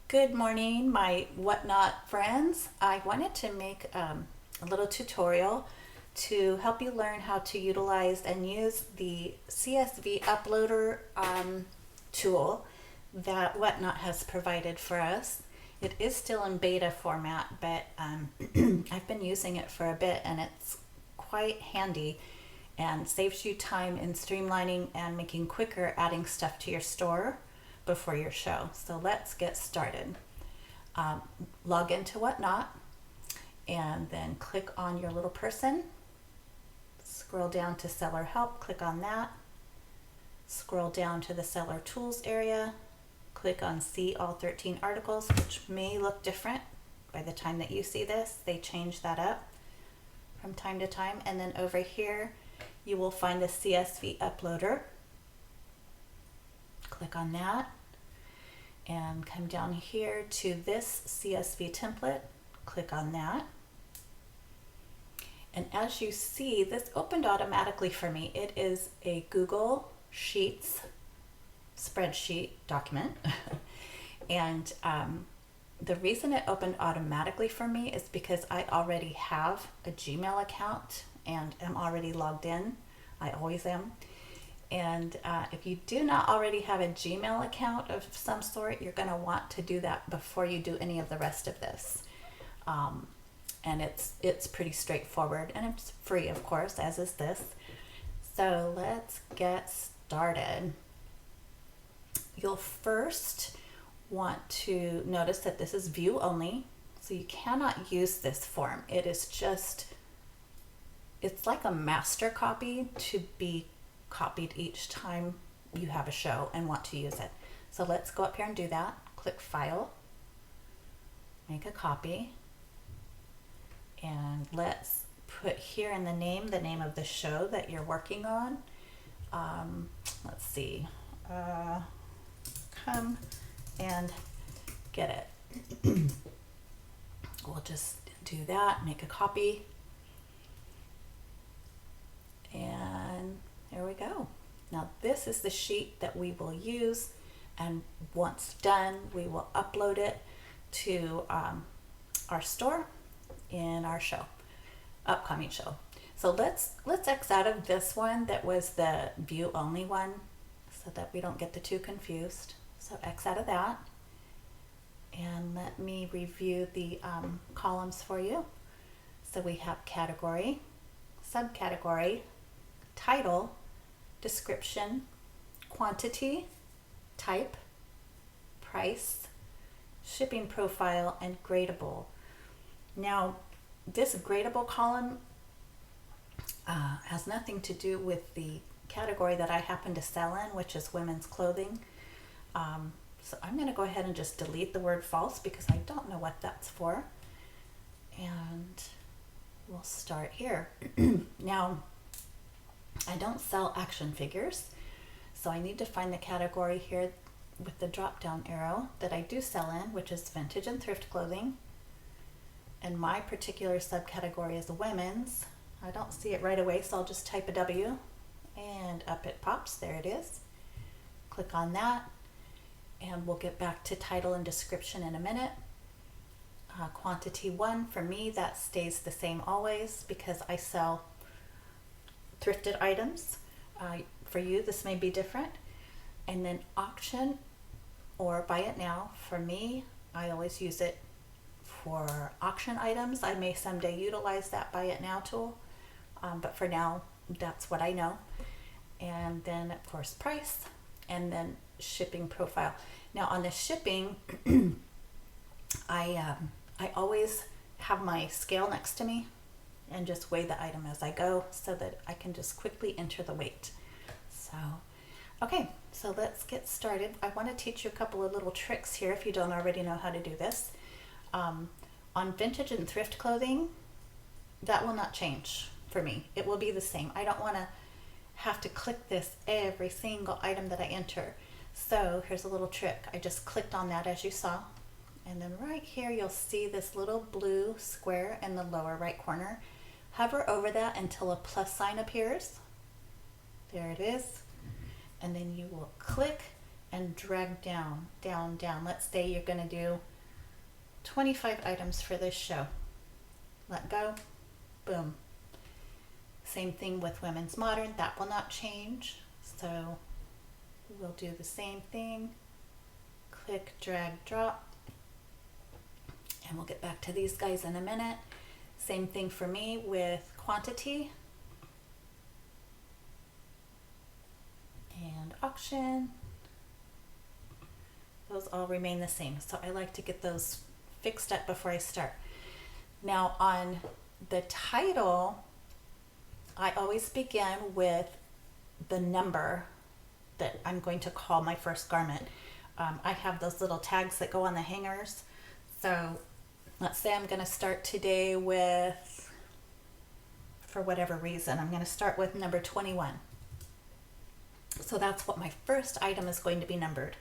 Good morning, my WhatNot friends. I wanted to make a little tutorial to help you learn how to utilize and use the CSV uploader tool that WhatNot has provided for us. It is still in beta format, but I've been using it for a bit and it's quite handy and saves you time in streamlining and making quicker adding stuff to your store before your show. So let's get started. Log into WhatNot and then click on your little person. Scroll down to Seller Help, click on that. Scroll down to the Seller Tools area. Click on See All 13 Articles, which may look different by the time that you see this. They change that up from time to time. And then over here, you will find the CSV uploader. Click on that and come down here to this CSV template. Click on that. And as you see, this opened automatically for me. It is a Google Sheets spreadsheet document. And the reason it opened automatically for me is because I already have a Gmail account and am already logged in. I always am. And if you do not already have a Gmail account of some sort, you're going to want to do that before you do any of the rest of this. And it's pretty straightforward, and it's free, of course, as is this. So let's get started. You'll first want to notice that this is view only, so you cannot use this form. It's like a master copy to be copied each time you have a show and want to use it. So let's go up here and do that. Click File, make a copy, and let's put here in the name of the show that you're working on. Let's see, Come and Get It. We'll just do that, make a copy, and there we go. Now this is the sheet that we will use, and once done, we will upload it to our store in our upcoming show. So let's X out of this one that was the view only one so that we don't get the two confused. So X out of that, and let me review the columns for you. So we have category, subcategory, title, description, quantity, type, price, shipping profile, and gradable. Now, this gradable column has nothing to do with the category that I happen to sell in, which is women's clothing. So I'm going to go ahead and just delete the word false because I don't know what that's for. And we'll start here. Now, I don't sell action figures, so I need to find the category here with the drop down arrow that I do sell in, which is vintage and thrift clothing. And my particular subcategory is women's. I don't see it right away, so I'll just type a W and up it pops. There it is. Click on that, and we'll get back to title and description in a minute. Quantity 1, for me, that stays the same always because I sell thrifted items. For you, this may be different. And then auction or buy it now, for me, I always use it for auction items. I may someday utilize that buy it now tool, but for now, that's what I know. And then, of course, price, and then shipping profile. Now, on the shipping, I always have my scale next to me and just weigh the item as I go so that I can just quickly enter the weight. So, okay, so let's get started. I want to teach you a couple of little tricks here if you don't already know how to do this. On vintage and thrift clothing, that will not change for me. It will be the same. I don't want to have to click this every single item that I enter. So here's a little trick. I just clicked on that as you saw. And then right here, you'll see this little blue square in the lower right corner. Hover over that until a plus sign appears. There it is. And then you will click and drag down, down, down. Let's say you're going to do 25 items for this show. Let go, boom. Same thing with Women's Modern, that will not change. So we'll do the same thing. Click, drag, drop. And we'll get back to these guys in a minute. Same thing for me with quantity. And auction. Those all remain the same. So I like to get those fixed up before I start. Now on the title, I always begin with the number that I'm going to call my first garment. I have those little tags that go on the hangers. So let's say I'm going to start today with, for whatever reason, I'm going to start with number 21. So that's what my first item is going to be numbered.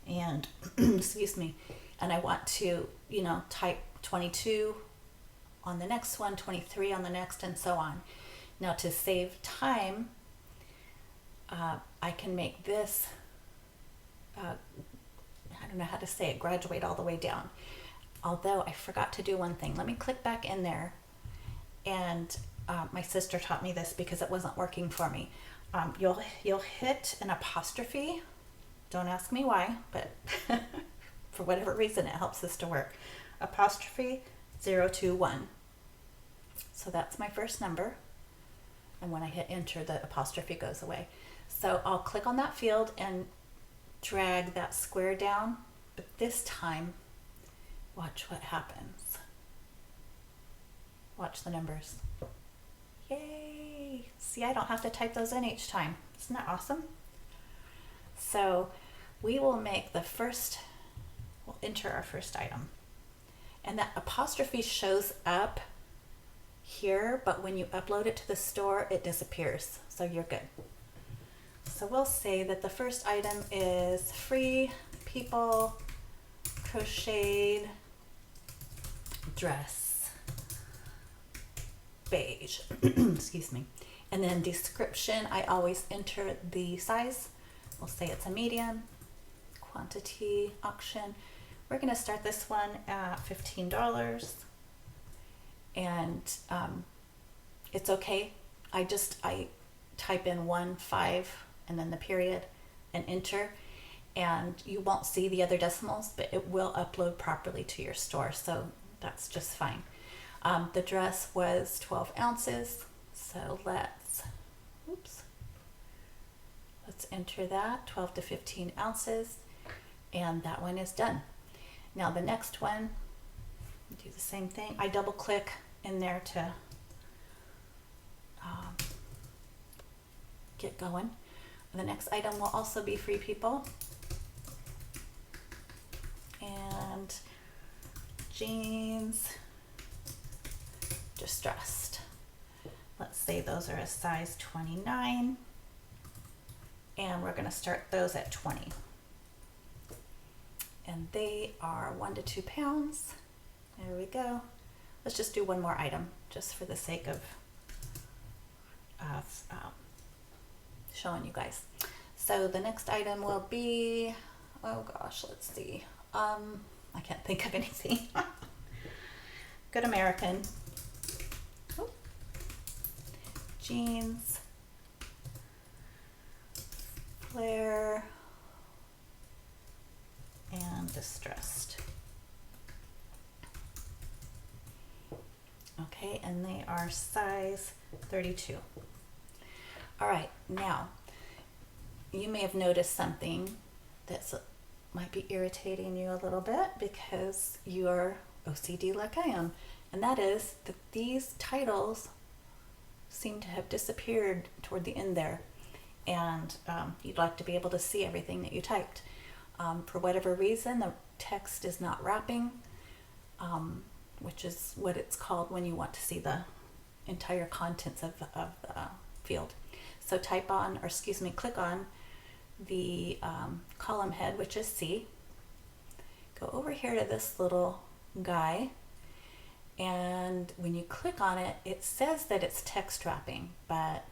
And, excuse me, and I want to, type 22 on the next one, 23 on the next, and so on. Now to save time, I can make this, I don't know how to say it, graduate all the way down. Although I forgot to do one thing. Let me click back in there. And my sister taught me this because it wasn't working for me. You'll hit an apostrophe. Don't ask me why, but for whatever reason, it helps this to work. Apostrophe 021. So that's my first number. And when I hit enter, the apostrophe goes away. So I'll click on that field and drag that square down. But this time, watch what happens. Watch the numbers. Yay! See, I don't have to type those in each time. Isn't that awesome? So we will make we'll enter our first item. And that apostrophe shows up here, but when you upload it to the store, it disappears. So you're good. So we'll say that the first item is Free People Crocheted Dress Beige. Excuse me. And then description, I always enter the size. We'll say it's a medium. Quantity, auction. We're going to start this one at $15. And it's okay. I type in 1, 5, and then the period, and enter. And you won't see the other decimals, but it will upload properly to your store. So that's just fine. The dress was 12 ounces. So let's enter that, 12 to 15 ounces. And that one is done. Now the next one, do the same thing. I double click in there to get going. The next item will also be Free People. And jeans, distressed. Let's say those are a size 29. And we're going to start those at 20. And they are 1 to 2 pounds. There we go. Let's just do one more item, just for the sake of showing you guys. So the next item will be, oh gosh, let's see. I can't think of anything. Good American. Oh. Jeans. Flare. And distressed. Okay, and they are size 32. All right, now you may have noticed something that might be irritating you a little bit because you're OCD like I am, and that is that these titles seem to have disappeared toward the end there, and you'd like to be able to see everything that you typed. For whatever reason, the text is not wrapping, which is what it's called when you want to see the entire contents of the field. So click on the column head, which is C. Go over here to this little guy, and when you click on it, it says that it's text wrapping, but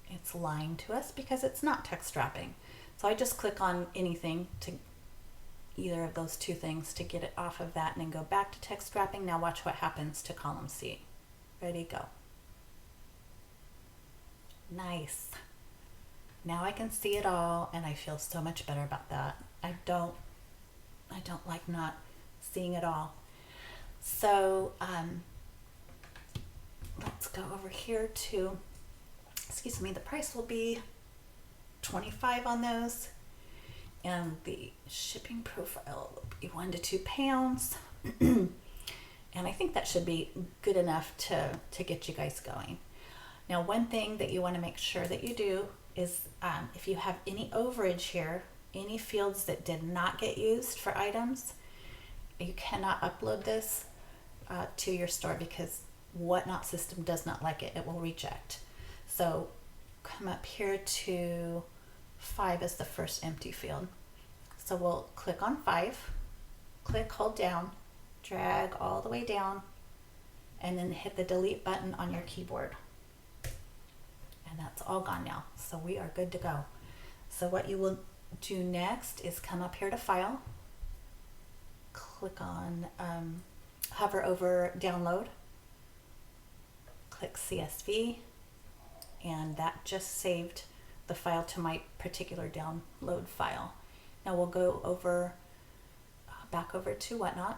it's lying to us because it's not text wrapping. So I just click on anything to either of those two things to get it off of that and then go back to text wrapping. Now watch what happens to column C. Ready, go. Nice. Now I can see it all and I feel so much better about that. I don't like not seeing it all. So let's go over here to, excuse me, the price will be $25 on those, and the shipping profile will be 1 to 2 pounds. And I think that should be good enough to get you guys going. Now, one thing that you want to make sure that you do is if you have any overage here, any fields that did not get used for items, you cannot upload this to your store because WhatNot system does not like it. It will reject. So come up here to 5 as the first empty field. So we'll click on 5, click, hold down, drag all the way down, and then hit the delete button on your keyboard. And that's all gone now. So we are good to go. So what you will do next is come up here to File, click on, hover over Download, click CSV, and that just saved the file to my particular download file. Now we'll go over, back over to WhatNot,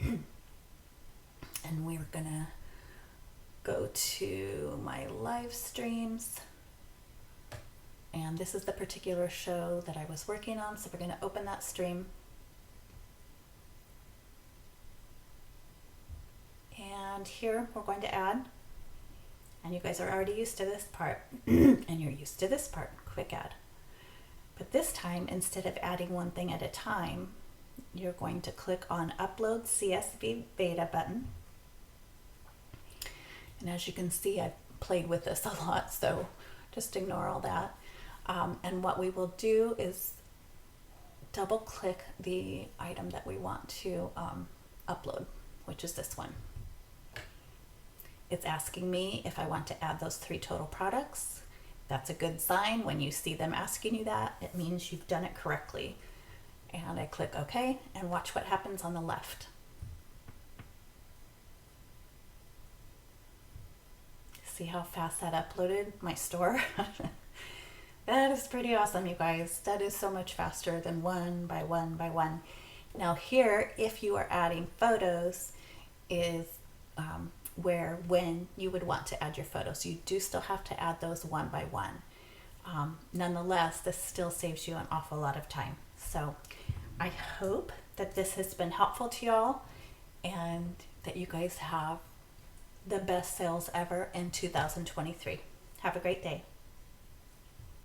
and we're gonna go to my live streams. And this is the particular show that I was working on, so we're gonna open that stream. And here we're going to add, and you guys are already used to this part, and you're used to this part, quick add. But this time, instead of adding one thing at a time, you're going to click on Upload CSV Beta button. And as you can see, I've played with this a lot, so just ignore all that. And what we will do is double click the item that we want to upload, which is this one. It's asking me if I want to add those 3 total products. That's a good sign. When you see them asking you that, it means you've done it correctly. And I click OK, and watch what happens on the left. See how fast that uploaded my store? That is pretty awesome, you guys. That is so much faster than one by one by one. Now here, if you are adding photos, is when you would want to add your photos. You do still have to add those one by one. Nonetheless, this still saves you an awful lot of time. So I hope that this has been helpful to y'all and that you guys have the best sales ever in 2023. Have a great day.